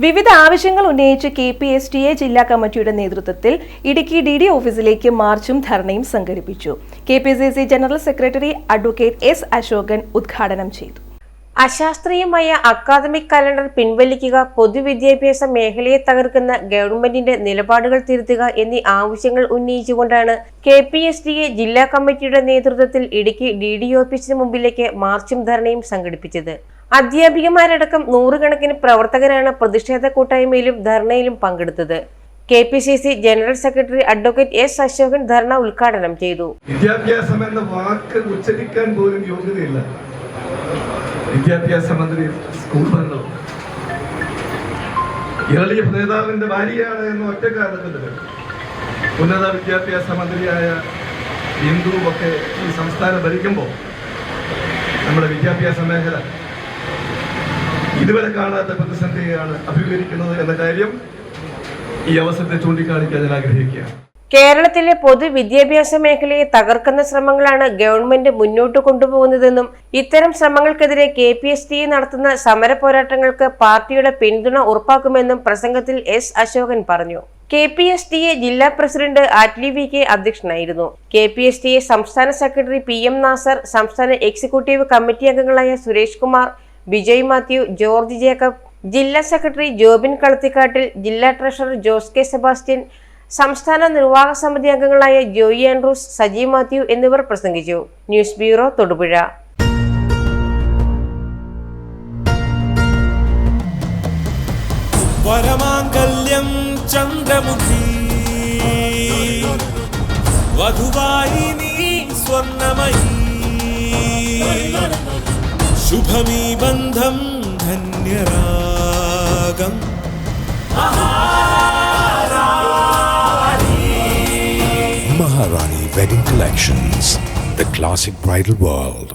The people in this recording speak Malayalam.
വിവിധ ആവശ്യങ്ങൾ ഉന്നയിച്ച് KPSTA ജില്ലാ കമ്മിറ്റിയുടെ നേതൃത്വത്തിൽ ഇടുക്കി DD ഓഫീസിലേക്ക് മാർച്ചും ധർണയും സംഘടിപ്പിച്ചു. KPCC general secretary advocate S. Ashokan ഉദ്ഘാടനം ചെയ്തു. അശാസ്ത്രീയമായ അക്കാദമിക് കലണ്ടർ പിൻവലിക്കുക, പൊതുവിദ്യാഭ്യാസ മേഖലയെ തകർക്കുന്ന ഗവൺമെന്റിന്റെ നിലപാടുകൾ തിരുത്തുക എന്നീ ആവശ്യങ്ങൾ ഉന്നയിച്ചുകൊണ്ടാണ് KPSTA ജില്ലാ കമ്മിറ്റിയുടെ നേതൃത്വത്തിൽ ഇടുക്കി DD ഓഫീസിന് മുമ്പിലേക്ക് മാർച്ചും ധർണയും സംഘടിപ്പിച്ചത്. അധ്യാപികമാരടക്കം നൂറുകണക്കിന് പ്രവർത്തകരാണ് പ്രതിഷേധ കൂട്ടായ്മയിലും ധർണയിലും പങ്കെടുത്തത്. KPCC general secretary advocate S. Ashokan ധർണ ഉദ്ഘാടനം ചെയ്തു. വിദ്യാഭ്യാസം എന്ന വാക്ക് ഉച്ചരിക്കാൻ പോലും യോഗ്യതയില്ല. വിദ്യാഭ്യാസ മന്ത്രി സ്കൂൾ ഭരണം LDF നേതാവിന്റെ ഭാര്യയാണ് എന്ന ഒറ്റ കാരണത്തിൽ ഉന്നത വിദ്യാഭ്യാസ മന്ത്രിയായ ബിന്ദുവൊക്കെ ഈ സംസ്ഥാനം ഭരിക്കുമ്പോൾ നമ്മുടെ വിദ്യാഭ്യാസ മേഖല ഇതുവരെ കാണാത്ത പ്രതിസന്ധിയാണ് അഭിമുഖീകരിക്കുന്നത് എന്ന കാര്യം ഈ അവസരത്തെ ചൂണ്ടിക്കാണിക്കാൻ ഞാൻ ആഗ്രഹിക്കുകയാണ്. കേരളത്തിലെ പൊതുവിദ്യാഭ്യാസ മേഖലയെ തകർക്കുന്ന ശ്രമങ്ങളാണ് ഗവൺമെന്റ് മുന്നോട്ട് കൊണ്ടുപോകുന്നതെന്നും ഇത്തരം ശ്രമങ്ങൾക്കെതിരെ KPSTA നടത്തുന്ന സമര പോരാട്ടങ്ങൾക്ക് പാർട്ടിയുടെ പിന്തുണ ഉറപ്പാക്കുമെന്നും പ്രസംഗത്തിൽ S. അശോകൻ പറഞ്ഞു. KPSTA ജില്ലാ പ്രസിഡന്റ് ആറ്റ്ലി VK അധ്യക്ഷനായിരുന്നു. KPSTA സംസ്ഥാന സെക്രട്ടറി PM നാസർ, സംസ്ഥാന എക്സിക്യൂട്ടീവ് കമ്മിറ്റി അംഗങ്ങളായ സുരേഷ് കുമാർ, വിജയ് മാത്യു, ജോർജ് ജേക്കബ്, ജില്ലാ സെക്രട്ടറി ജോബിൻ കളത്തിക്കാട്ടിൽ, ജില്ലാ ട്രഷറർ ജോസ് K. സെബാസ്റ്റ്യൻ, സംസ്ഥാന നിർവാഹക സമിതി അംഗങ്ങളായ ജോയി ആൻഡ്രൂസ്, സജി മാത്യു എന്നിവർ പ്രസംഗിച്ചു. News bureau, Thodupuzha. വരമാംഗല്യം ചന്ദ്രമുഖി വധുവായി നീ സ്വർണ്ണമയി, ശുഭമീ ബന്ധം ധന്യരാഗം. Maharani Wedding Collections, the classic bridal world.